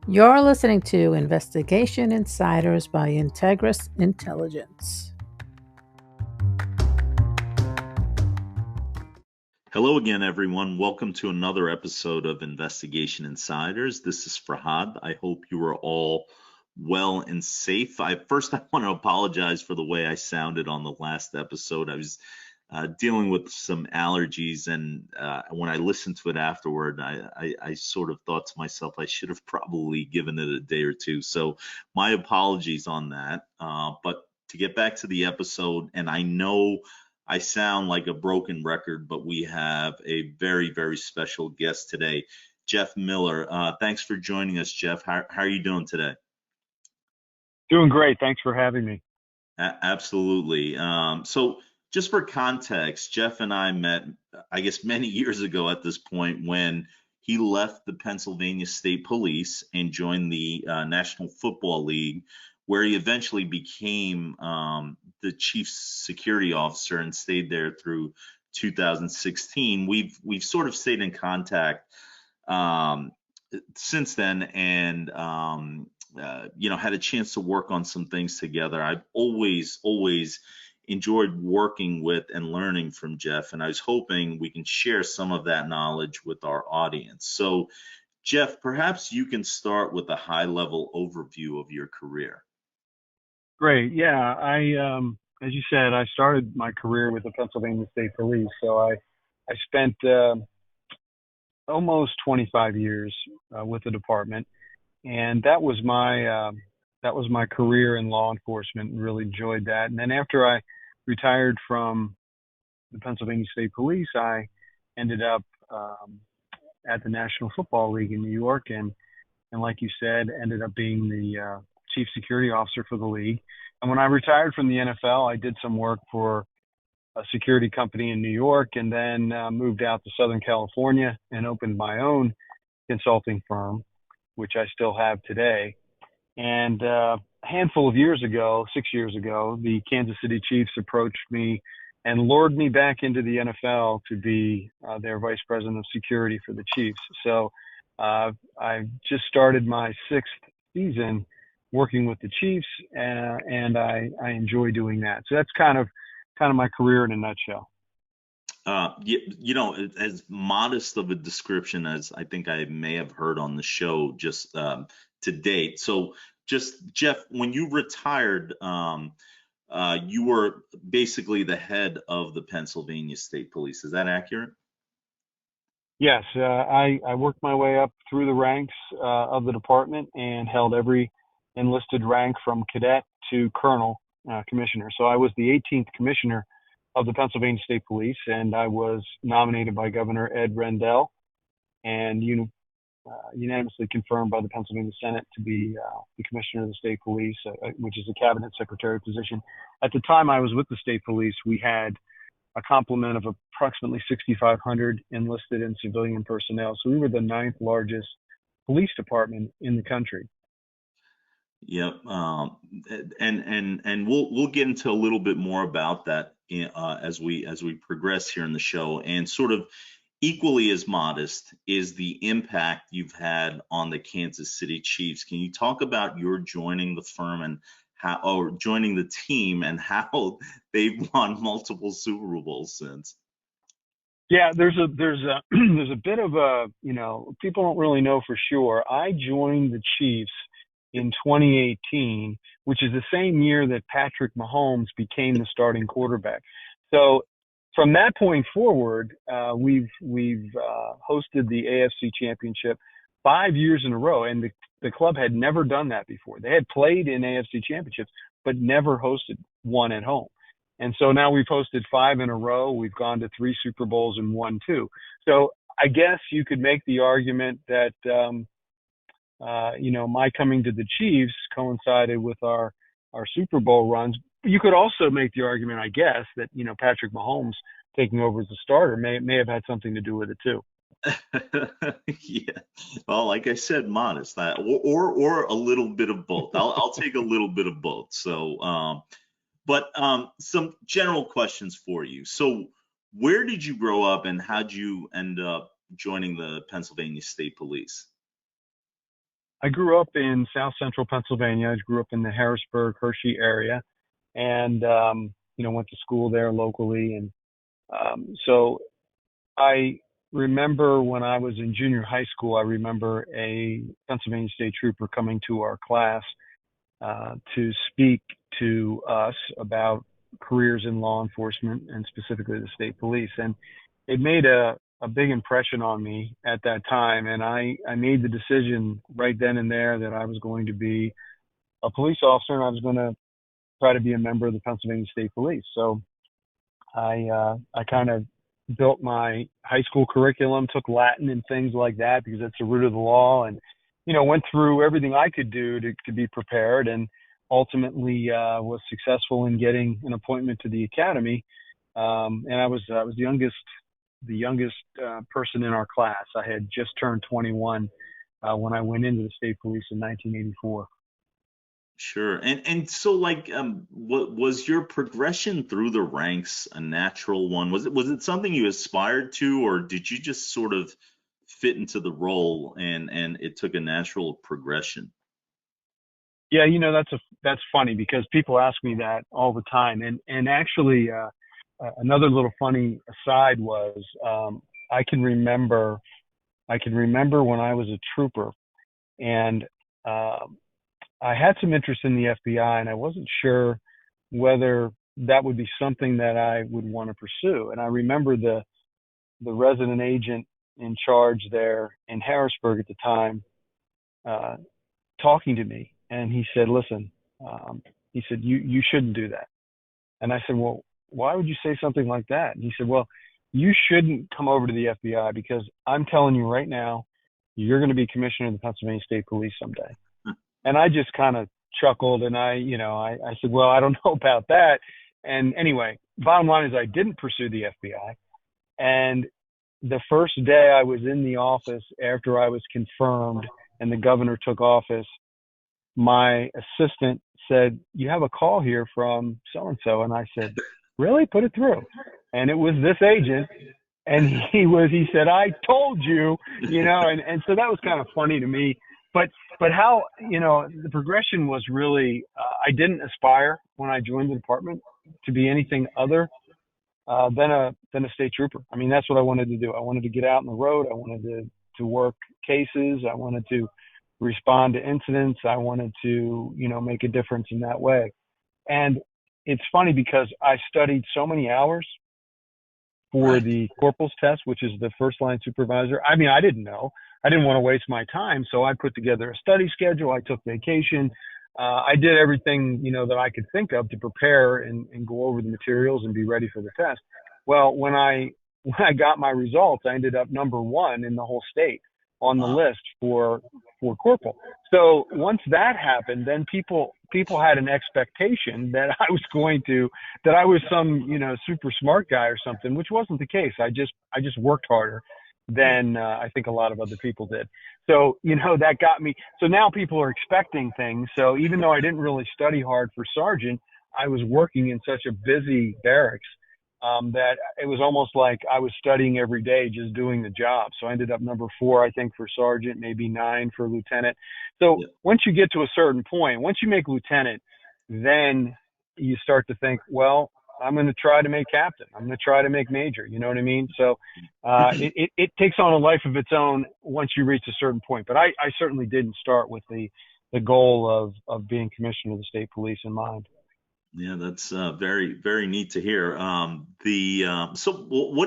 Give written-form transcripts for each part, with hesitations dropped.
You're listening to Investigation Insiders by Integris Intelligence. Hello again, everyone. Welcome to another episode of Investigation Insiders. This is Forhad. I hope you are all well and safe. First, I want to apologize for the way I sounded on the last episode. I was dealing with some allergies, and when I listened to it afterward, I sort of thought to myself I should have probably given it a day or two. So my apologies on that. But to get back to the episode, and I know I sound like a broken record, but we have a very, very special guest today, Jeff Miller. Thanks for joining us, Jeff. How are you doing today? Doing great. Thanks for having me. Absolutely. So, just for context, Jeff and I met, I guess, many years ago at this point when he left the Pennsylvania State Police and joined the National Football League, where he eventually became the chief security officer and stayed there through 2016. We've sort of stayed in contact um, since then, and had a chance to work on some things together. I've always enjoyed working with and learning from Jeff, and I was hoping we can share some of that knowledge with our audience. So, Jeff, perhaps you can start with a high-level overview of your career. Great. Yeah, as you said, I started my career with the Pennsylvania State Police. So I spent almost 25 years with the department, and that was my career in law enforcement, and really enjoyed that. And then after I retired from the Pennsylvania State Police, I ended up at the National Football League in New York, and like you said, ended up being the chief security officer for the league. And when I retired from the NFL, I did some work for a security company in New York, and then moved out to Southern California and opened my own consulting firm, which I still have today. And a handful of years ago, 6 years ago, the Kansas City Chiefs approached me and lured me back into the NFL to be their vice president of security for the Chiefs. So I just started my sixth season working with the Chiefs, and I enjoy doing that. So that's kind of my career in a nutshell. As modest of a description as I think I may have heard on the show just to date. So, just Jeff, when you retired, you were basically the head of the Pennsylvania State Police. Is that accurate? Yes, I worked my way up through the ranks of the department and held every enlisted rank from cadet to colonel commissioner. So I was the 18th commissioner of the Pennsylvania State Police, and I was nominated by Governor Ed Rendell and unanimously confirmed by the Pennsylvania Senate to be the commissioner of the state police, which is a cabinet secretary position. At the time I was with the state police, we had a complement of approximately 6,500 enlisted and civilian personnel. So we were the ninth largest police department in the country. Yep. And we'll get into a little bit more about that as we progress here in the show. And sort of equally as modest is the impact you've had on the Kansas City Chiefs. Can you talk about your joining the firm and how, or joining the team, and how they've won multiple Super Bowls since? Yeah, there's a there's a bit of a, people don't really know for sure. I joined the Chiefs in 2018, which is the same year that Patrick Mahomes became the starting quarterback. So from that point forward, we've hosted the AFC Championship 5 years in a row, and the club had never done that before. They had played in AFC Championships, but never hosted one at home. And so now we've hosted five in a row. We've gone to three Super Bowls and won two. So I guess you could make the argument that my coming to the Chiefs coincided with our Super Bowl runs. You could also make the argument, I guess, that Patrick Mahomes taking over as a starter may have had something to do with it too. Yeah. Well, like I said, modest, or a little bit of both. I'll take a little bit of both. So, but some general questions for you. So, where did you grow up, and how'd you end up joining the Pennsylvania State Police? I grew up in South Central Pennsylvania. I grew up in the Harrisburg, Hershey area, and went to school there locally. And so I remember when I was in junior high school, I remember a Pennsylvania State Trooper coming to our class to speak to us about careers in law enforcement and specifically the state police. And it made a big impression on me at that time. And I made the decision right then and there that I was going to be a police officer and I was going to try to be a member of the Pennsylvania State Police. So I kind of built my high school curriculum, took Latin and things like that because that's the root of the law, and went through everything I could do to be prepared, and ultimately was successful in getting an appointment to the academy. And I was the youngest person in our class. I had just turned 21 when I went into the state police in 1984. Sure. And so like what was your progression through the ranks a natural one? Was it something you aspired to, or did you just sort of fit into the role and it took a natural progression? Yeah, that's funny because people ask me that all the time, and actually another little funny aside was I can remember when I was a trooper, and I had some interest in the FBI, and I wasn't sure whether that would be something that I would want to pursue. And I remember the resident agent in charge there in Harrisburg at the time talking to me, and he said, "Listen," he said, "you shouldn't do that." And I said, "Well, why would you say something like that?" And he said, "Well, you shouldn't come over to the FBI because I'm telling you right now, you're going to be commissioner of the Pennsylvania State Police someday." And I just kind of chuckled, and I said, "Well, I don't know about that." And anyway, bottom line is I didn't pursue the FBI. And the first day I was in the office after I was confirmed and the governor took office, my assistant said, "You have a call here from so-and-so." And I said, "Really? Put it through." And it was this agent. And he said, "I told you," and so that was kind of funny to me. But how, the progression was really, I didn't aspire when I joined the department to be anything other than a state trooper. I mean, that's what I wanted to do. I wanted to get out on the road. I wanted to work cases. I wanted to respond to incidents. I wanted to, make a difference in that way. And it's funny because I studied so many hours for Right. the corporal's test, which is the first line supervisor. I mean, I didn't know. I didn't want to waste my time. So I put together a study schedule. I took vacation. I did everything, that I could think of to prepare and go over the materials and be ready for the test. Well, when I got my results, I ended up number one in the whole state on the Wow. list for corporal. So once that happened, then people had an expectation that I was some, super smart guy or something, which wasn't the case. I just worked harder Yeah. than I think a lot of other people did. So, that got me. So now people are expecting things. So even though I didn't really study hard for sergeant, I was working in such a busy barracks that it was almost like I was studying every day, just doing the job. So I ended up number 4, I think, for sergeant, maybe 9 for lieutenant. So Yeah. once you get to a certain point, once you make lieutenant, then you start to think, well, I'm going to try to make captain. I'm going to try to make major. You know what I mean? So it takes on a life of its own once you reach a certain point. But I certainly didn't start with the goal of being commissioner of the state police in mind. Yeah, that's very, very neat to hear. What do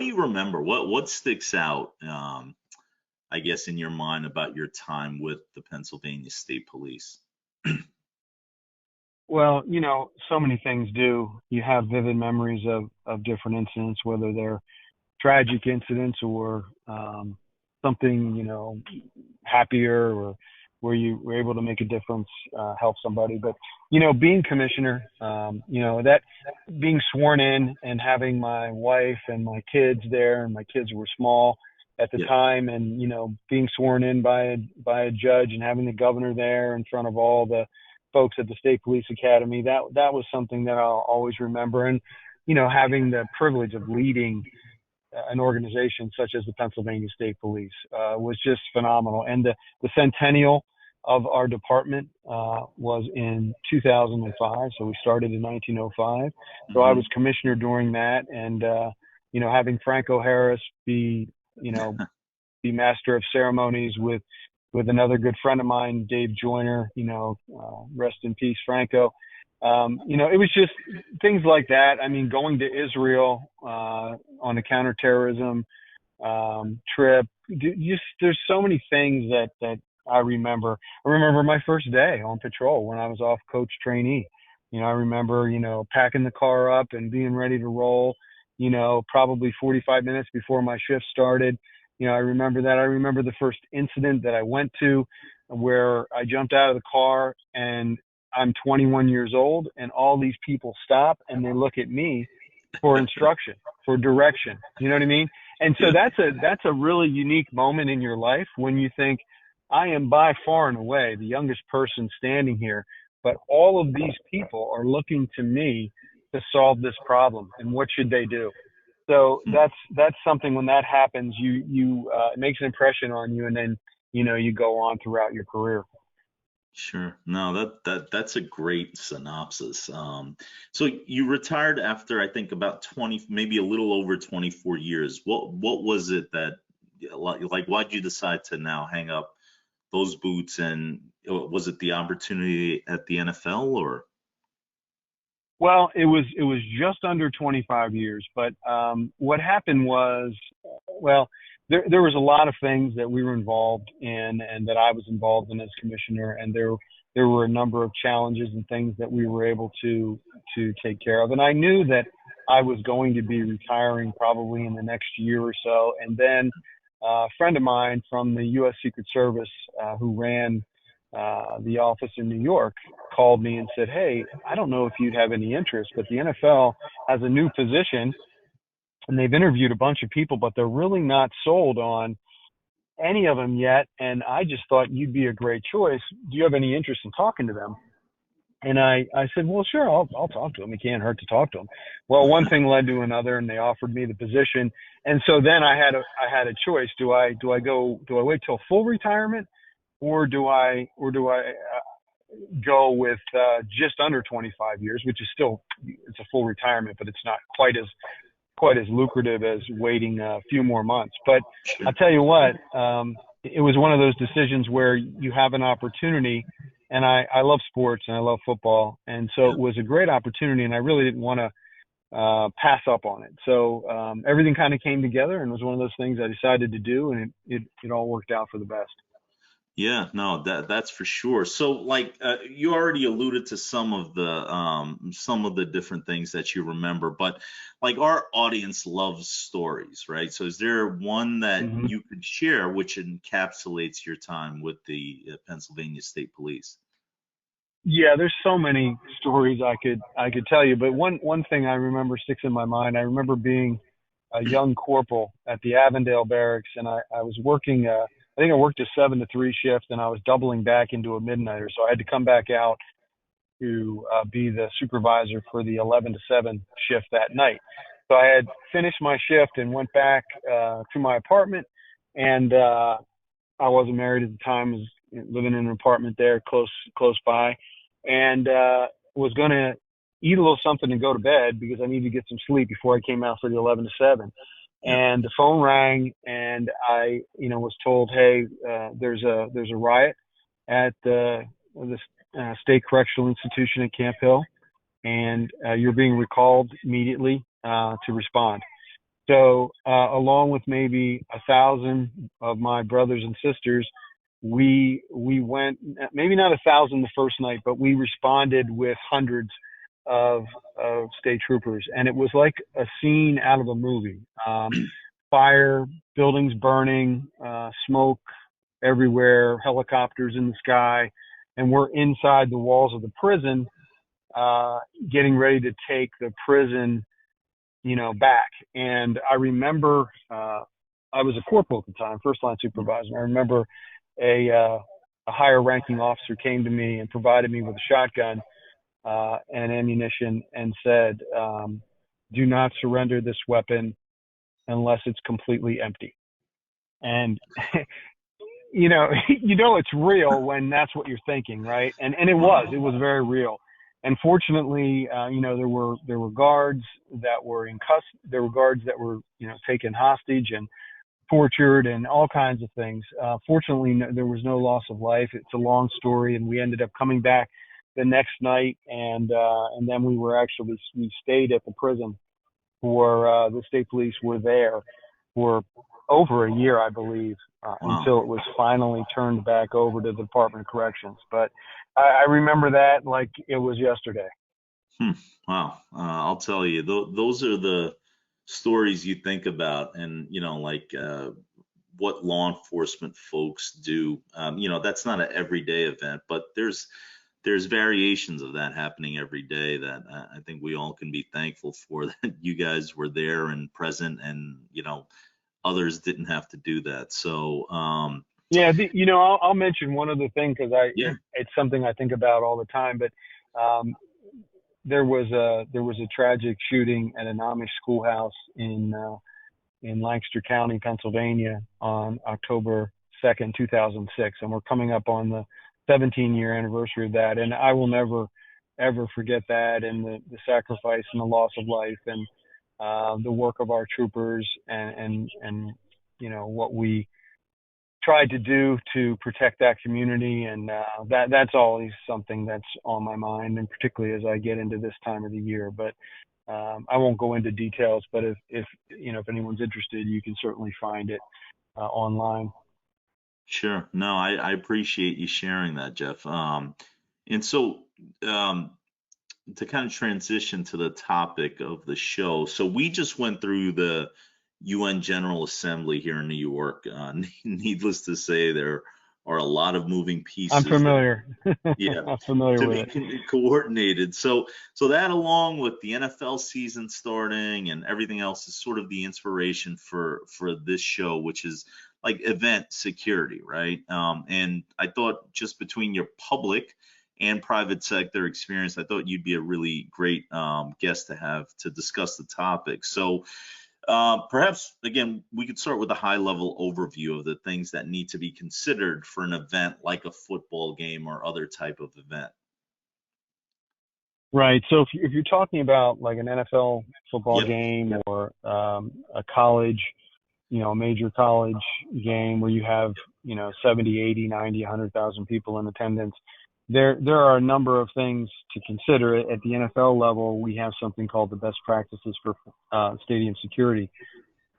you remember? What sticks out, I guess, in your mind about your time with the Pennsylvania State Police? Well, so many things do. You have vivid memories of different incidents, whether they're tragic incidents or something, happier or where you were able to make a difference, help somebody. But, being commissioner, that being sworn in and having my wife and my kids there, and my kids were small at the Yeah. time, and, being sworn in by a judge and having the governor there in front of all the folks at the State Police Academy, that was something that I'll always remember. And, having the privilege of leading an organization such as the Pennsylvania State Police was just phenomenal. And the centennial of our department was in 2005. So we started in 1905. So I Hmm. was commissioner during that, and having Franco Harris be be master of ceremonies with another good friend of mine, Dave Joyner. Rest in peace, Franco. It was just things like that. I mean, going to Israel on a counterterrorism trip. Just there's so many things that I remember. I remember my first day on patrol when I was off coach trainee. I remember packing the car up and being ready to roll. Probably 45 minutes before my shift started. I remember that. I remember the first incident that I went to where I jumped out of the car and I'm 21 years old and all these people stop and they look at me for instruction, for direction. You know what I mean? And so Yeah. that's a really unique moment in your life when you think, I am by far and away the youngest person standing here, but all of these people are looking to me to solve this problem. And what should they do? So Hmm. that's something when that happens, you it makes an impression on you, and then you go on throughout your career. Sure. No, that's a great synopsis. So you retired after I think about 20, maybe a little over 24 years. What was it that like why'd you decide to now hang up those boots, and was it the opportunity at the NFL or? Well, it was just under 25 years, but what happened was, well, there was a lot of things that we were involved in and that I was involved in as commissioner, and there were a number of challenges and things that we were able to take care of, and I knew that I was going to be retiring probably in the next year or so, and then a friend of mine from the U.S. Secret Service who ran the office in New York called me and said, "Hey, I don't know if you'd have any interest, but the NFL has a new position and they've interviewed a bunch of people, but they're really not sold on any of them yet. And I just thought you'd be a great choice. Do you have any interest in talking to them?" And I said, "Well, sure, I'll talk to them. It can't hurt to talk to them." Well, one thing led to another, and they offered me the position. And so then I had a choice. Do I wait till full retirement, or do I go with just under 25 years, which is still it's a full retirement, but it's not quite as lucrative as waiting a few more months. But I'll Sure. tell you what, it was one of those decisions where you have an opportunity, and I love sports and I love football, and so Yeah. it was a great opportunity, and I really didn't want to pass up on it. So everything kind of came together, and it was one of those things I decided to do, and it all worked out for the best. Yeah, no, that's for sure. So, like, you already alluded to some of the different things that you remember, but like our audience loves stories, right? So, is there one that hmm you could share which encapsulates your time with the Pennsylvania State Police? Yeah, there's so many stories I could tell you, but one thing I remember sticks in my mind. I remember being a young corporal at the Avondale Barracks, and I was working. I think I worked a 7 to 3 shift, and I was doubling back into a midnighter, so I had to come back out to be the supervisor for the 11 to 7 shift that night. So I had finished my shift and went back to my apartment, and I wasn't married at the time. I was living in an apartment there close by, and was going to eat a little something and go to bed because I needed to get some sleep before I came out for the 11 to 7. Yeah. And the phone rang, and I, was told, "Hey, there's a riot at the state correctional institution at Camp Hill, and you're being recalled immediately to respond." So, along with maybe 1,000 of my brothers and sisters, we went, maybe not 1,000 the first night, but we responded with hundreds of state troopers, and it was like a scene out of a movie. Fire, buildings burning, smoke everywhere, helicopters in the sky, and we're inside the walls of the prison, uh, getting ready to take the prison back. And I remember I was a corporal at the time, first line supervisor. I remember a higher ranking officer came to me and provided me with a shotgun and ammunition and said, "Do not surrender this weapon unless it's completely empty." And it's real when that's what you're thinking, right? And it was very real. And fortunately, there were guards that were in custody. There were guards that were, taken hostage and tortured and all kinds of things. Fortunately, no, there was no loss of life. It's a long story, and we ended up coming back the next night, and then we stayed at the prison for the state police were there for over a year, I believe, Wow. until it was finally turned back over to the Department of Corrections. But I remember that like it was yesterday. Hmm. Wow. I'll tell you, those are the stories you think about, and like what law enforcement folks do. That's not an everyday event, but there's variations of that happening every day that I think we all can be thankful for that you guys were there and present, and others didn't have to do that. So Yeah, I'll mention one other thing because yeah. it's something I think about all the time. But um, there was a tragic shooting at an Amish schoolhouse in Lancaster County, Pennsylvania, on October 2nd, 2006, and we're coming up on the 17-year anniversary of that. And I will never ever forget that, and the sacrifice and the loss of life, and the work of our troopers, and what we tried to do to protect that community. And that's always something that's on my mind, and particularly as I get into this time of the year. But I won't go into details, but if anyone's interested, you can certainly find it online. Sure. No, I appreciate you sharing that, Jeff. And so, um, to kind of transition to the topic of the show, so we just went through the UN General Assembly here in New York. Needless to say, there are a lot of moving I'm pieces that, familiar. yeah, I'm familiar to with be it. coordinated. So that, along with the NFL season starting and everything else, is sort of the inspiration for this show, which is like event security, right? And I thought, just between your public and private sector experience, I thought you'd be a really great guest to have to discuss the topic. So perhaps, again, we could start with a high level overview of the things that need to be considered for an event like a football game or other type of event. Right. So if you're talking about like an NFL football Yep. game, or a college, a major college game where you have, 70, 80, 90, 100,000 people in attendance, there are a number of things to consider. At the NFL level, we have something called the best practices for stadium security,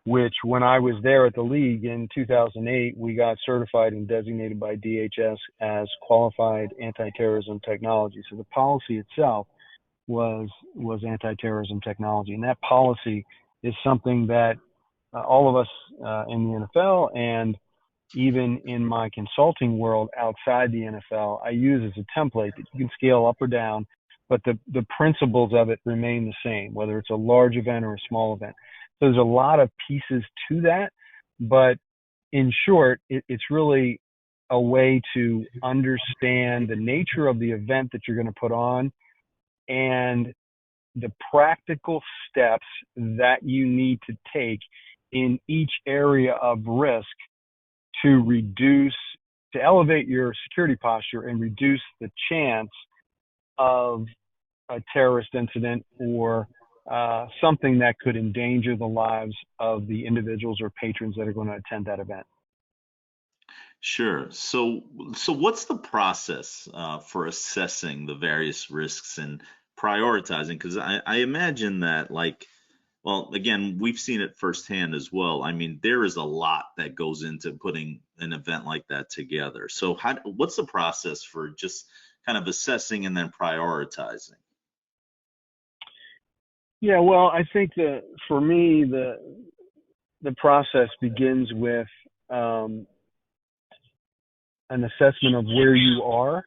which, when I was there at the league in 2008, we got certified and designated by DHS as qualified anti-terrorism technology. So the policy itself was anti-terrorism technology, and that policy is something that all of us in the NFL, and even in my consulting world outside the NFL, I use as a template that you can scale up or down, but the principles of it remain the same, whether it's a large event or a small event. So there's a lot of pieces to that, but in short, it's really a way to understand the nature of the event that you're going to put on, and the practical steps that you need to take in each area of risk to elevate your security posture and reduce the chance of a terrorist incident, or something that could endanger the lives of the individuals or patrons that are going to attend that event. Sure. So what's the process for assessing the various risks and prioritizing? Because I imagine that, like, well, again, we've seen it firsthand as well. I mean, there is a lot that goes into putting an event like that together. So what's the process for just kind of assessing and then prioritizing? Yeah, well, I think that for me, the process begins with um, an assessment of where you are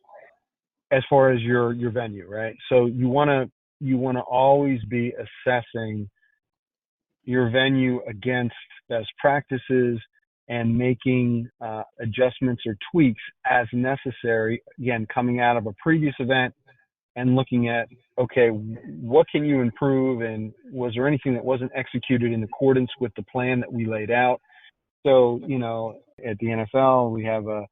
as far as your venue, right? So you want to always be assessing your venue against best practices, and making adjustments or tweaks as necessary. Again, coming out of a previous event and looking at, okay, what can you improve, and was there anything that wasn't executed in accordance with the plan that we laid out? So, At the NFL, we have a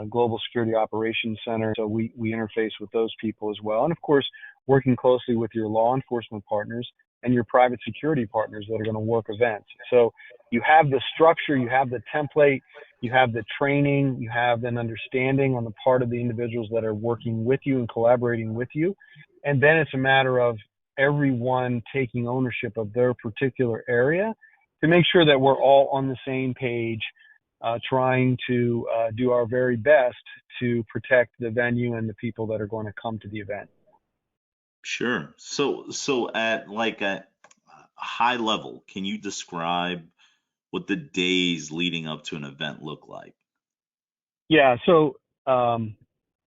Global Security Operations Center, so we interface with those people as well. And of course, working closely with your law enforcement partners and your private security partners that are going to work events. So you have the structure, you have the template, you have the training, you have an understanding on the part of the individuals that are working with you and collaborating with you. And then it's a matter of everyone taking ownership of their particular area to make sure that we're all on the same page, trying to do our very best to protect the venue and the people that are going to come to the event. Sure. So at like a high level, can you describe what the days leading up to an event look like? Yeah, so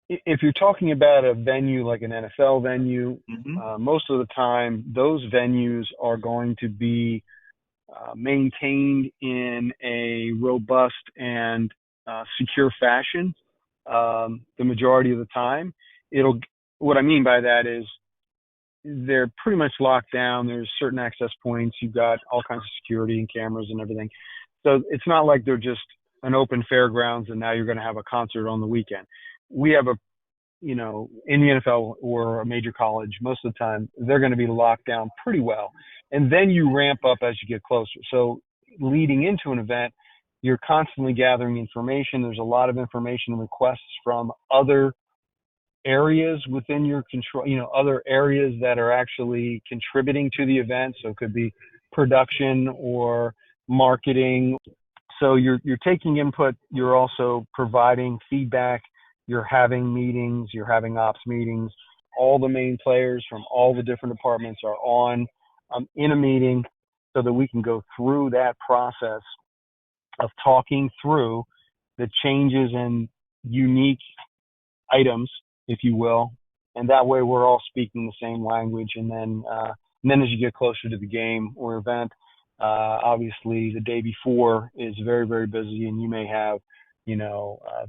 if you're talking about a venue like an NFL venue, Hmm. most of the time those venues are going to be maintained in a robust and secure fashion. The majority of the time, it'll. What I mean by that is they're pretty much locked down. There's certain access points. You've got all kinds of security and cameras and everything. So it's not like they're just an open fairgrounds and now you're going to have a concert on the weekend. We have in the NFL or a major college, most of the time they're going to be locked down pretty well. And then you ramp up as you get closer. So leading into an event, you're constantly gathering information. There's a lot of information requests from other areas within your control, other areas that are actually contributing to the event. So it could be production or marketing. So you're taking input, you're also providing feedback, you're having meetings, you're having ops meetings. All the main players from all the different departments are on in a meeting so that we can go through that process of talking through the changes and unique items, if you will, and that way we're all speaking the same language. And then as you get closer to the game or event, obviously the day before is very, very busy, and you may have,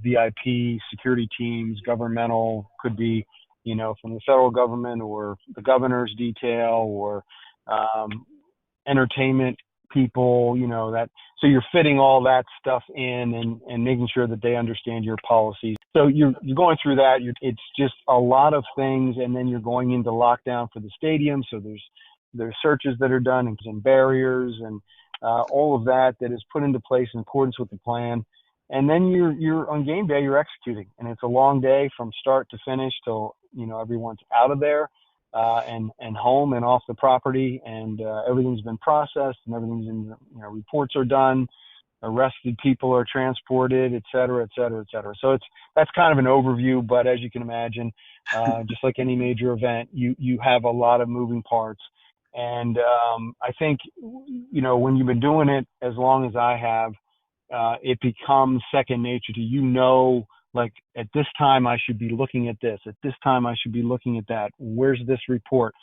VIP security teams, governmental, could be, from the federal government or the governor's detail or entertainment people, so you're fitting all that stuff in and making sure that they understand your policies. So you're going through that. It's just a lot of things, and then you're going into lockdown for the stadium. So there's searches that are done and barriers and all of that is put into place in accordance with the plan. And then you're on game day, you're executing, and it's a long day from start to finish till everyone's out of there and home and off the property, and everything's been processed and everything's in reports are done, arrested people are transported, et cetera, et cetera, et cetera. So that's kind of an overview, but as you can imagine, just like any major event, you have a lot of moving parts. And I think when you've been doing it as long as I have, it becomes second nature to like at this time I should be looking at this, at this time I should be looking at that, where's this report,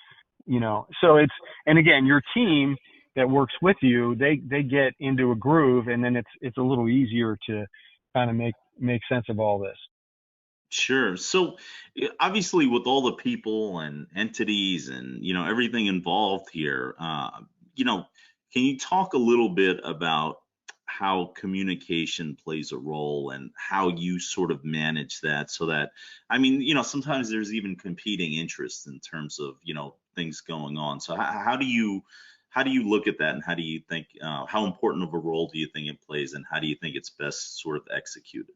so and again, your team that works with you, they get into a groove, and then it's a little easier to kind of make sense of all this. Sure. So obviously, with all the people and entities and everything involved here, can you talk a little bit about how communication plays a role and how you sort of manage that so that, I mean, sometimes there's even competing interests in terms of, things going on. So how do you look at that, and how do you think, how important of a role do you think it plays, and how do you think it's best sort of executed?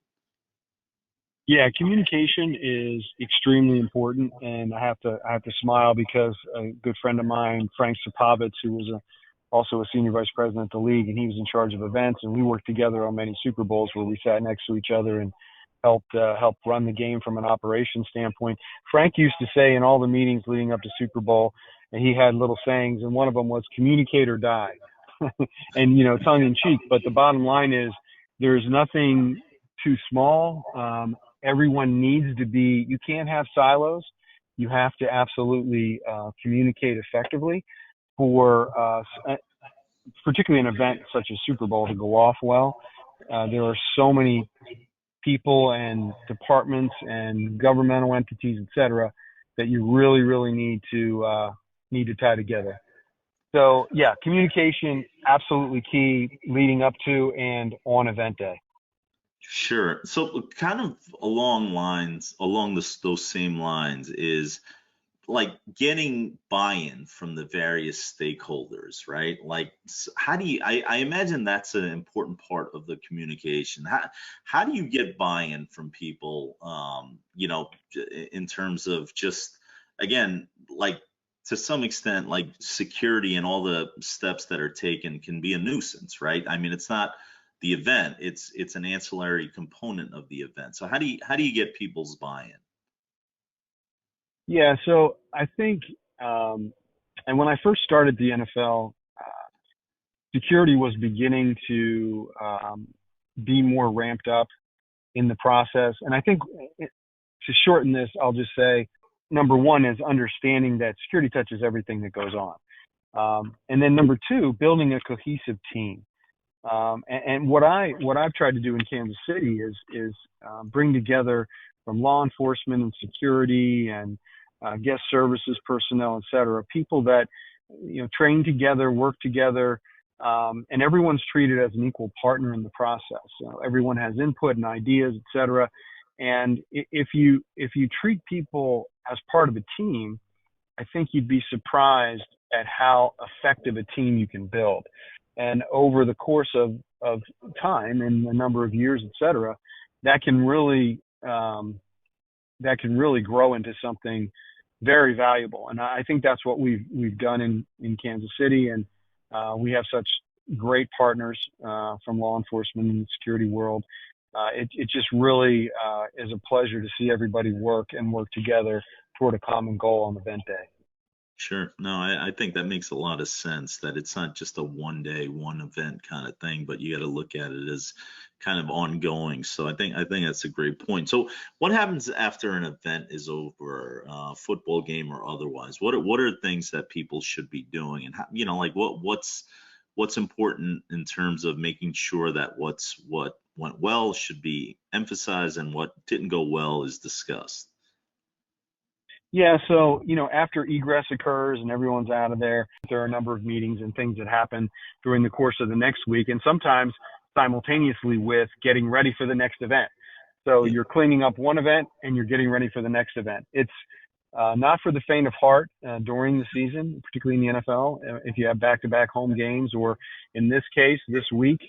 Yeah, communication is extremely important, and I have to smile because a good friend of mine, Frank Sapovitz, who was also a senior vice president of the league, and he was in charge of events, and we worked together on many Super Bowls where we sat next to each other and helped run the game from an operations standpoint. Frank used to say in all the meetings leading up to Super Bowl, and he had little sayings, and one of them was "communicate or die," and tongue in cheek. But the bottom line is, there's nothing too small. Everyone needs to be. You can't have silos. You have to absolutely communicate effectively for particularly an event such as Super Bowl to go off well. There are so many people and departments and governmental entities, et cetera, that you really, really need to tie together. So yeah, communication absolutely key leading up to and on event day. Sure. So kind of along those same lines is like getting buy-in from the various stakeholders, right? Like, how do you? I imagine that's an important part of the communication. How do you get buy-in from people? In terms of just again, like to some extent, like security and all the steps that are taken can be a nuisance, right? I mean, it's not the event; it's an ancillary component of the event. So how do you get people's buy-in? Yeah, so I think, and when I first started the NFL, security was beginning to be more ramped up in the process. And I think to shorten this, I'll just say number one is understanding that security touches everything that goes on. And then number two, building a cohesive team. And what I've tried to do in Kansas City is bring together from law enforcement and security and guest services personnel, et cetera, people that train together, work together, and everyone's treated as an equal partner in the process. Everyone has input and ideas, et cetera. And if you treat people as part of a team, I think you'd be surprised at how effective a team you can build. And over the course of time and a number of years, et cetera, that can really grow into something very valuable. And I think that's what we've done in Kansas City. And we have such great partners from law enforcement and the security world. It just really is a pleasure to see everybody work together toward a common goal on event day. Sure. No, I think that makes a lot of sense that it's not just a one day, one event kind of thing, but you got to look at it as kind of ongoing. So I think that's a great point. So what happens after an event is over, football game or otherwise? What are things that people should be doing, and how, like what's important in terms of making sure that what went well should be emphasized and what didn't go well is discussed. Yeah, so after egress occurs and everyone's out of there are a number of meetings and things that happen during the course of the next week, and sometimes simultaneously with getting ready for the next event. So Yeah. you're cleaning up one event and you're getting ready for the next event. It's not for the faint of heart during the season, particularly in the NFL. If you have back-to-back home games, or in this case, this week,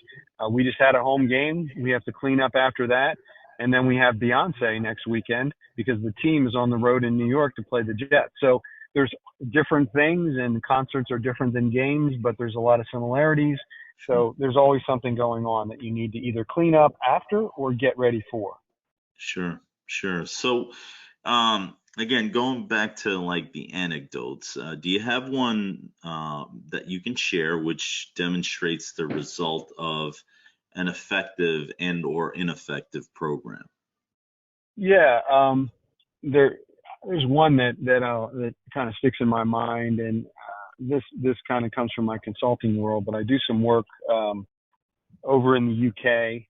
we just had a home game. We have to clean up after that. And then we have Beyonce next weekend because the team is on the road in New York to play the Jets. So there's different things, and concerts are different than games, but there's a lot of similarities. Sure. So there's always something going on that you need to either clean up after or get ready for. Sure, sure. So, again, going back to like the anecdotes, do you have one that you can share which demonstrates the result of an effective and or ineffective program? Yeah, there's one that kind of sticks in my mind, and this kind of comes from my consulting world, but I do some work over in the UK,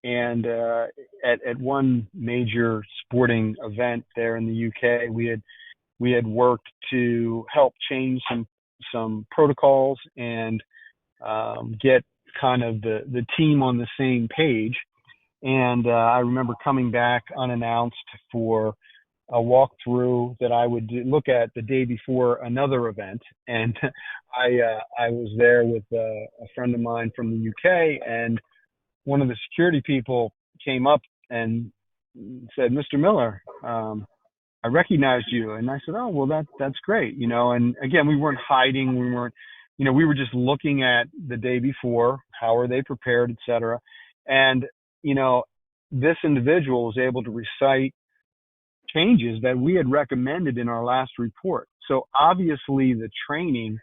and at one major sporting event there in the UK, we had worked to help change some protocols and get kind of the team on the same page. And I remember coming back unannounced for a walkthrough that I would look at the day before another event. And I was there with a friend of mine from the UK, and one of the security people came up and said, "Mr. Miller, I recognized you." And I said, "Oh, well, that's great." And again, we weren't hiding. We weren't, we were just looking at the day before, how are they prepared, et cetera. And, you know, this individual was able to recite changes that we had recommended in our last report. So obviously the training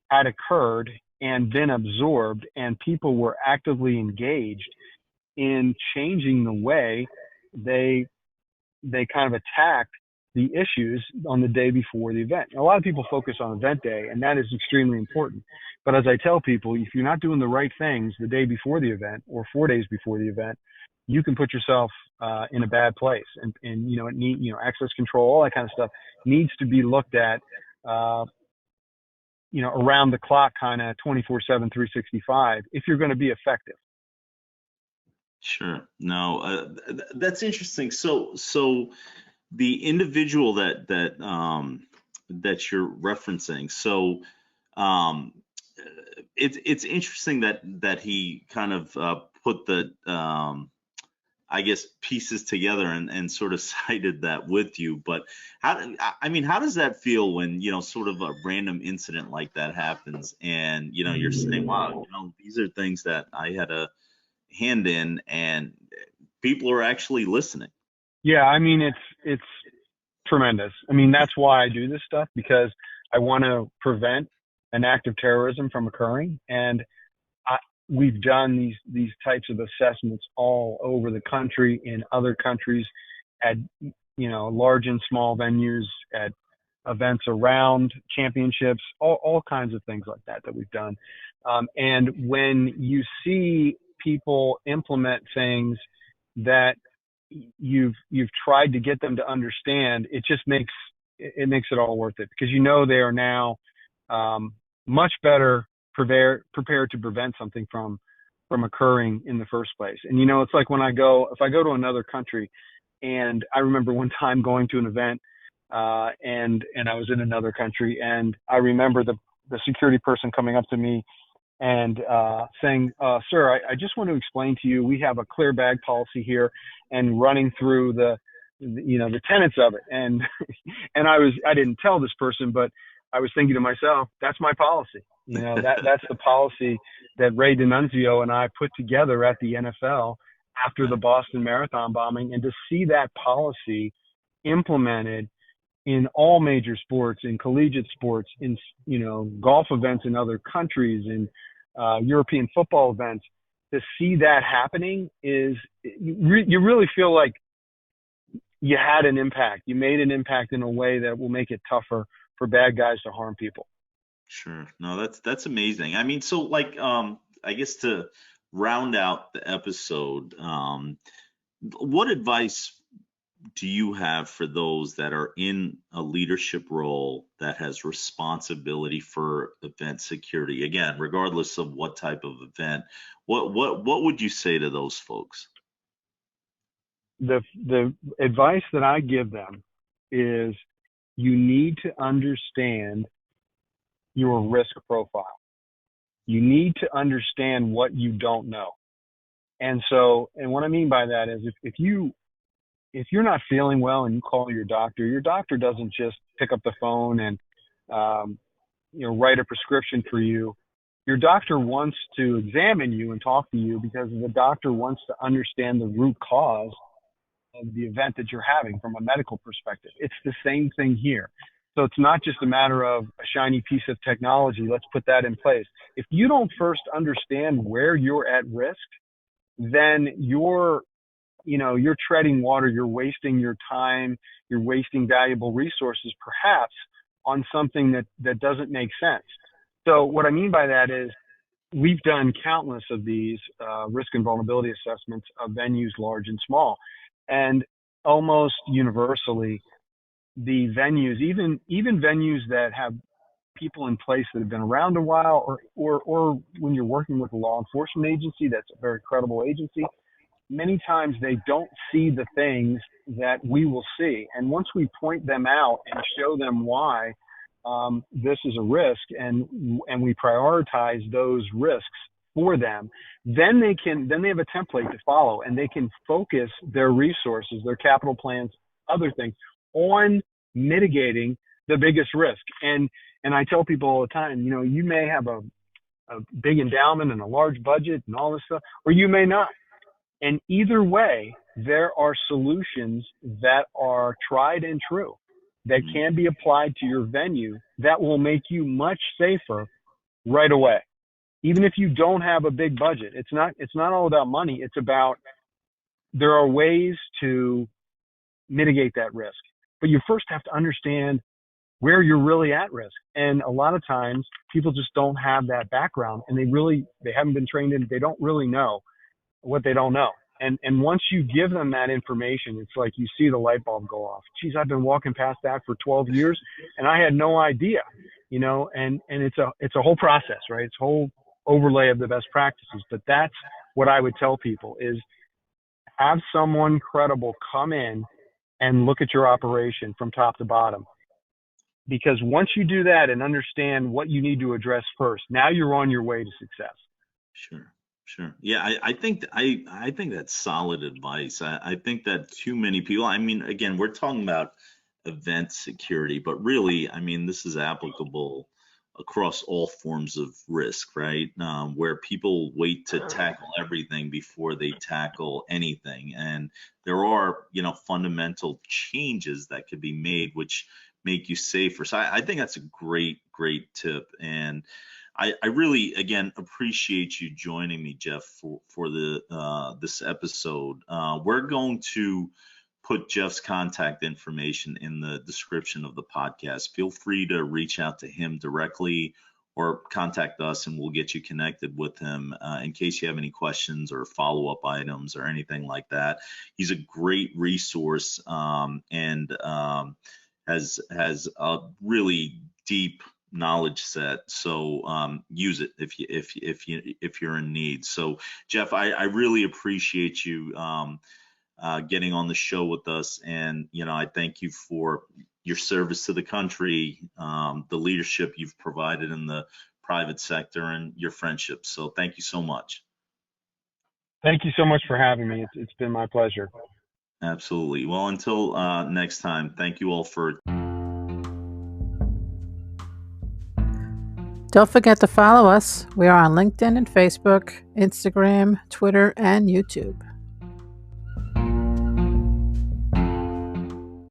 had occurred and been absorbed, and people were actively engaged in changing the way they kind of attacked the issues on the day before the event. A lot of people focus on event day, and that is extremely important. But as I tell people, if you're not doing the right things the day before the event or 4 days before the event, you can put yourself in a bad place. And access control, all that kind of stuff needs to be looked at, around the clock, kind of 24/7, 365, if you're going to be effective. Sure. No, that's interesting. So the individual that you're referencing. So um, it's interesting that he kind of put the I guess pieces together and sort of cited that with you. But I mean, how does that feel when, sort of a random incident like that happens and, you're saying, wow, these are things that I had a hand in and people are actually listening. Yeah, I mean it's tremendous. I mean that's why I do this stuff, because I want to prevent an act of terrorism from occurring. And I, we've done these types of assessments all over the country, in other countries, at large and small venues, at events around championships, all kinds of things like that we've done. And when you see people implement things that you've tried to get them to understand, it just makes it all worth it, because they are now much better prepared to prevent something from occurring in the first place. And it's like if I go to another country, and I remember one time going to an event, and I was in another country, and I remember the security person coming up to me and saying, "Sir, I just want to explain to you, we have a clear bag policy here," and running through the tenets of it. And and I didn't tell this person, but I was thinking to myself, that's my policy. That's the policy that Ray D'Annunzio and I put together at the NFL after the Boston Marathon bombing, and to see that policy implemented in all major sports, in collegiate sports, in golf events in other countries, in European football events, to see that happening is you really feel like you had an impact. You made an impact in a way that will make it tougher for bad guys to harm people. Sure. No, that's amazing. I mean, so like I guess to round out the episode, what advice do you have for those that are in a leadership role that has responsibility for event security? Again, regardless of what type of event, what would you say to those folks? The advice that I give them is, you need to understand your risk profile. You need to understand what you don't know. And what I mean by that is, if you're not feeling well and you call your doctor doesn't just pick up the phone and write a prescription for you. Your doctor wants to examine you and talk to you, because the doctor wants to understand the root cause of the event that you're having from a medical perspective. It's the same thing here. So it's not just a matter of a shiny piece of technology, let's put that in place. If you don't first understand where you're at risk, then you're treading water, you're wasting your time, you're wasting valuable resources, perhaps, on something that doesn't make sense. So what I mean by that is, we've done countless of these risk and vulnerability assessments of venues large and small. And almost universally, the venues, even venues that have people in place that have been around a while, or when you're working with a law enforcement agency that's a very credible agency, many times they don't see the things that we will see. And once we point them out and show them why this is a risk, and we prioritize those risks for them, then they have a template to follow, and they can focus their resources, their capital plans, other things, on mitigating the biggest risk. And I tell people all the time, you may have a big endowment and a large budget and all this stuff, or you may not. And either way, there are solutions that are tried and true that can be applied to your venue that will make you much safer right away. Even if you don't have a big budget, it's not all about money. It's about, there are ways to mitigate that risk. But you first have to understand where you're really at risk. And a lot of times people just don't have that background, and they haven't been trained in, they don't really know what they don't know. And once you give them that information, it's like you see the light bulb go off. Geez, I've been walking past that for 12 years and I had no idea, and it's a whole process, right? It's a whole overlay of the best practices. But that's what I would tell people is, Have someone credible come in and look at your operation from top to bottom. Because once you do that and understand what you need to address first, now you're on your way to success. Sure, sure. Yeah, I think that's solid advice. I think that too many people, I mean, again, we're talking about event security, but really, I mean, this is applicable across all forms of risk, right? Where people wait to tackle everything before they tackle anything. And there are, fundamental changes that could be made which make you safer. So I think that's a great, great tip. And I really, again, appreciate you joining me, Jeff, for the this episode. We're going to put Jeff's contact information in the description of the podcast. Feel free to reach out to him directly or contact us, and we'll get you connected with him in case you have any questions or follow-up items or anything like that. He's a great resource, and has a really deep knowledge set. So use it if you're in need. So Jeff, I really appreciate you getting on the show with us, and I thank you for your service to the country, the leadership you've provided in the private sector, and your friendship. So thank you so much. Thank you so much for having me. It's been my pleasure. Absolutely. Well, until next time, thank you all for. Don't forget to follow us. We are on LinkedIn and Facebook, Instagram, Twitter, and YouTube.